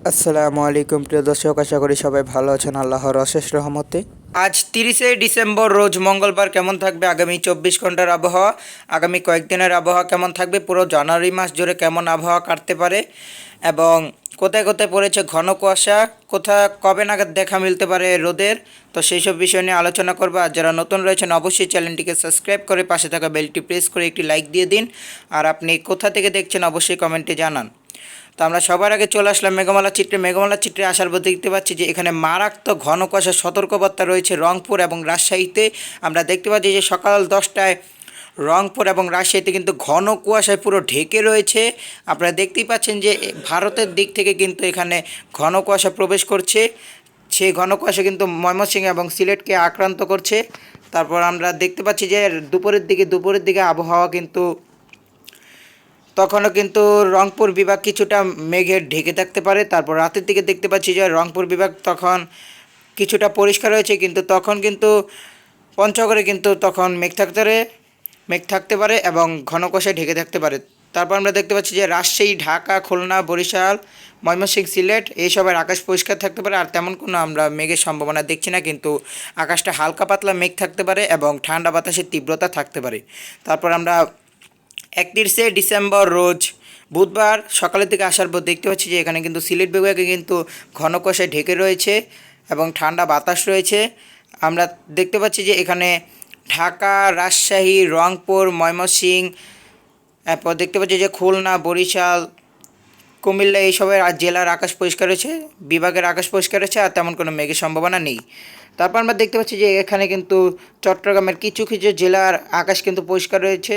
আসসালামু আলাইকুম প্রিয় দর্শক, আশা করি সবাই ভালো আছেন আল্লাহর অশেষ রহমতে। আজ 30শে ডিসেম্বর রোজ মঙ্গলবার কেমন থাকবে আগামী 24 ঘন্টার আবহাওয়া, আগামী কয়েকদিনের আবহাওয়া কেমন থাকবে, পুরো জানুয়ারি মাস জুড়ে কেমন আবহাওয়া কাটতে পারে এবং কোথায় কোথায় পড়েছে ঘন কুয়াশা, কোথায় কবে নাগাদ দেখা মিলতে পারে রোদের, তো সেই সব বিষয় নিয়ে আলোচনা করবো। আর যারা নতুন রয়েছেন অবশ্যই চ্যানেলটিকে সাবস্ক্রাইব করে পাশে থাকা বেলটি প্রেস করে একটি লাইক দিয়ে দিন। আর আপনি কোথা থেকে দেখছেন অবশ্যই কমেন্টে জানান। তো আমরা সবার আগে চলে আসলাম মেঘমালা চিত্রে আসার পর দেখতে পাচ্ছি যে এখানে মারাত্মক ঘন কুয়াশার সতর্কবার্তা রয়েছে রংপুর এবং রাজশাহীতে। আমরা দেখতে পাচ্ছি যে সকাল 10টায় রংপুর এবং রাজশাহীতে কিন্তু ঘন কুয়াশায় পুরো ঢেকে রয়েছে। আপনারা দেখতেই পাচ্ছেন যে ভারতের দিক থেকে কিন্তু এখানে ঘন কুয়াশা প্রবেশ করছে। সেই ঘন কুয়াশা কিন্তু ময়মনসিংহ এবং সিলেটকে আক্রান্ত করছে। তারপর আমরা দেখতে পাচ্ছি যে দুপুরের দিকে আবহাওয়া কিন্তু তখনও কিন্তু রংপুর বিভাগ কিছুটা মেঘের ঢেকে থাকতে পারে। তারপর রাতের দিকে দেখতে পাচ্ছি যে রংপুর বিভাগ তখন কিছুটা পরিষ্কার হয়েছে, কিন্তু তখন কিন্তু পঞ্চগড়ে কিন্তু তখন মেঘ থাকতে পারে এবং ঘন কুয়াশায় ঢেকে থাকতে পারে। তারপর আমরা দেখতে পাচ্ছি যে রাজশাহী, ঢাকা, খুলনা, বরিশাল, ময়মনসিংহ, সিলেট এইসবের আকাশ পরিষ্কার থাকতে পারে। আর তেমন কোনো আমরা মেঘের সম্ভাবনা দেখছি না, কিন্তু আকাশটা হালকা পাতলা মেঘ থাকতে পারে এবং ঠান্ডা বাতাসের তীব্রতা থাকতে পারে। তারপর আমরা 31শে ডিসেম্বর রোজ বুধবার সকালের দিকে আসার পর দেখতে পাচ্ছি যে এখানে কিন্তু সিলেট বিভাগে কিন্তু ঘন কুয়াশায় ঢেকে রয়েছে এবং ঠান্ডা বাতাস রয়েছে। আমরা দেখতে পাচ্ছি যে এখানে ঢাকা, রাজশাহী, রংপুর, ময়মনসিংহ, এরপর দেখতে পাচ্ছি যে খুলনা, বরিশাল, কুমিল্লা এইসবের জেলার আকাশ পরিষ্কার রয়েছে, বিভাগের আকাশ পরিষ্কার রয়েছে, আর তেমন কোনো মেঘের সম্ভাবনা নেই। তারপর আমরা দেখতে পাচ্ছি যে এখানে কিন্তু চট্টগ্রামের কিছু কিছু জেলার আকাশ কিন্তু পরিষ্কার রয়েছে,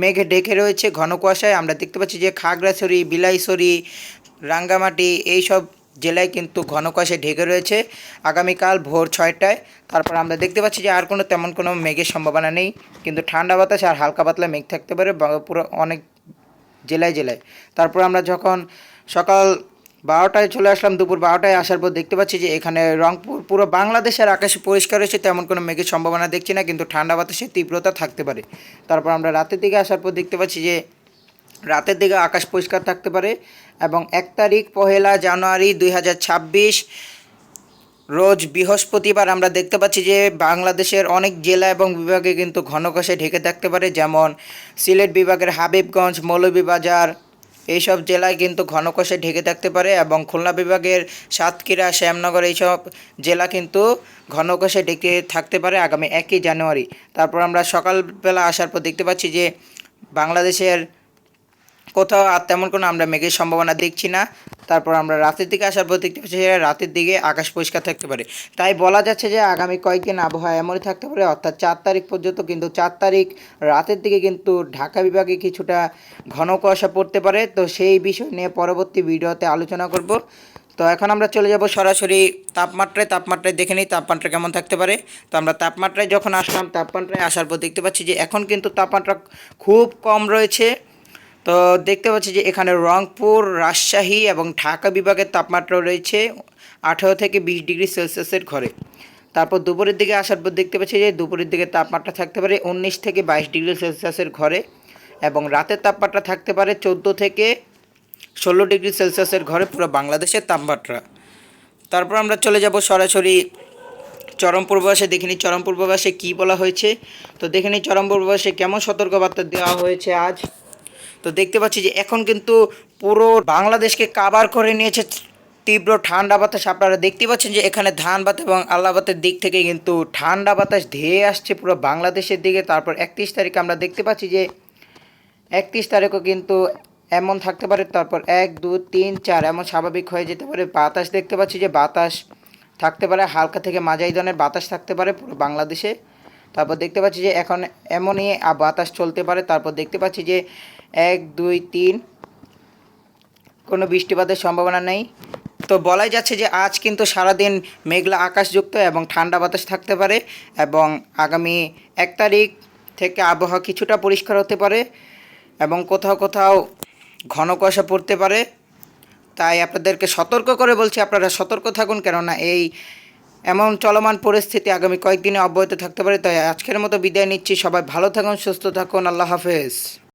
মেঘে ঢেকে রয়েছে ঘন কুয়াশায়। আমরা দেখতে পাচ্ছি যে খাগড়াছড়ি, বিলাইছড়ি, রাঙ্গামাটি এইসব জেলায় কিন্তু ঘন কুয়াশায় ঢেকে রয়েছে আগামীকাল ভোর 6টায়। তারপর আমরা দেখতে পাচ্ছি যে আর তেমন কোনো মেঘের সম্ভাবনা নেই, কিন্তু ঠান্ডা বাতাস আর হালকা পাতলা মেঘ থাকতে পারে পুরো অনেক জেলায়। তারপর আমরা যখন সকাল 12টায় চলে আসলাম, দুপুর 12টায় আসার পর দেখতে পাচ্ছি যে এখানে রংপুর পুরো বাংলাদেশের আকাশে পরিষ্কার রয়েছে, তেমন কোনো মেঘের সম্ভাবনা দেখছি না, কিন্তু ঠান্ডা বাতাসের তীব্রতা থাকতে পারে। তারপর আমরা রাতের দিকে আসার পর দেখতে পাচ্ছি যে রাতের দিকে আকাশ পরিষ্কার থাকতে পারে এবং 1 তারিখ 1 জানুয়ারি 2026 রোজ বৃহস্পতিবার আমরা দেখতে পাচ্ছি যে বাংলাদেশের অনেক জেলা এবং বিভাগে কিন্তু ঘন কুয়াশায় ঢেকে থাকতে পারে, যেমন সিলেট বিভাগের হাবিবগঞ্জ, মৌলভীবাজার এইসব জেলায় কিন্তু ঘন কুয়াশায় ঢেকে থাকতে পারে এবং খুলনা বিভাগের সাতক্ষীরা, শ্যামনগর এইসব জেলা কিন্তু ঘন কুয়াশায় ঢেকে থাকতে পারে আগামী 1 জানুয়ারি। তারপর আমরা সকালবেলা আসার পর দেখতে পাচ্ছি যে বাংলাদেশের কোথাও আর তেমন কোনো আমরা মেঘের সম্ভাবনা দেখছি না। তারপর আমরা রাতের দিকে আসার পর দেখতে পাচ্ছি যে রাতের দিকে আকাশ পরিষ্কার থাকতে পারে। তাই বলা যাচ্ছে যে আগামী কয়েকদিন আবহাওয়া এমনই থাকতে পারে, অর্থাৎ 4 তারিখ পর্যন্ত। কিন্তু 4 তারিখ রাতের দিকে কিন্তু ঢাকা বিভাগে কিছুটা ঘন কুয়াশা পড়তে পারে, তো সেই বিষয় নিয়ে পরবর্তী ভিডিওতে আলোচনা করব। তো এখন আমরা চলে যাব সরাসরি তাপমাত্রায় দেখে নিই তাপমাত্রা কেমন থাকতে পারে। তো আমরা তাপমাত্রায় যখন আসলাম, তাপমাত্রায় আসার পর দেখতে পাচ্ছি যে এখন কিন্তু তাপমাত্রা খুব কম রয়েছে। তো দেখতে পাচ্ছি যে এখানে রংপুর, রাজশাহী এবং ঢাকা বিভাগের তাপমাত্রা রয়েছে 18 থেকে 20 ডিগ্রি সেলসিয়াসের ঘরে। তারপর দুপুরের দিকে আসার পর দেখতে পাচ্ছি যে দুপুরের দিকে তাপমাত্রা থাকতে পারে 19 থেকে 22 ডিগ্রি সেলসিয়াসের ঘরে এবং রাতের তাপমাত্রা থাকতে পারে 14 থেকে 16 ডিগ্রি সেলসিয়াসের ঘরে পুরো বাংলাদেশের তাপমাত্রা। তারপর আমরা চলে যাব সরাসরি চরম পূর্বাভাসে দেখে নিই চরম পূর্বাভাসে কী বলা হয়েছে। তো দেখে নিই চরম পূর্বাভাসে কেমন সতর্কবার্তা দেওয়া হয়েছে আজ। তো দেখতে পাচ্ছি যে এখন কিন্তু পুরো বাংলাদেশকে কাভার করে নিয়েছে তীব্র ঠান্ডা বাতাস। আপনারা দেখতে পাচ্ছেন যে এখানে ধানবাদ এবং আল্লাহাবাদের দিক থেকে কিন্তু ঠান্ডা বাতাস ধেয়ে আসছে পুরো বাংলাদেশের দিকে। তারপর 31 তারিখে আমরা দেখতে পাচ্ছি যে 31 তারিখও কিন্তু এমন থাকতে পারে। তারপর 1, 2, 3, 4 এমন স্বাভাবিক হয়ে যেতে পারে। বাতাস দেখতে পাচ্ছি যে বাতাস থাকতে পারে, হালকা থেকে মাঝারি ধরনের বাতাস থাকতে পারে পুরো বাংলাদেশে। তারপর দেখতে পাচ্ছি যে এখন এমনই বাতাস চলতে পারে। তারপর দেখতে পাচ্ছি যে 1, 2, 3 কোনো বৃষ্টিপাতের সম্ভাবনা নেই। তো বলাই যাচ্ছে যে আজ কিন্তু সারাদিন মেঘলা আকাশযুক্ত এবং ঠান্ডা বাতাস থাকতে পারে এবং আগামী 1 তারিখ থেকে আবহাওয়া কিছুটা পরিষ্কার হতে পারে এবং কোথাও কোথাও ঘন কুয়াশা পড়তে পারে। তাই আপনাদেরকে সতর্ক করে বলছি, আপনারা সতর্ক থাকুন, কেননা এমন চলমান পরিস্থিতি আগামী কয়েকদিনে অব্যাহত থাকতে পারে। তাই আজকের মতো বিদায় নিচ্ছি। সবাই ভালো থাকুন, সুস্থ থাকুন, আল্লাহ হাফেজ।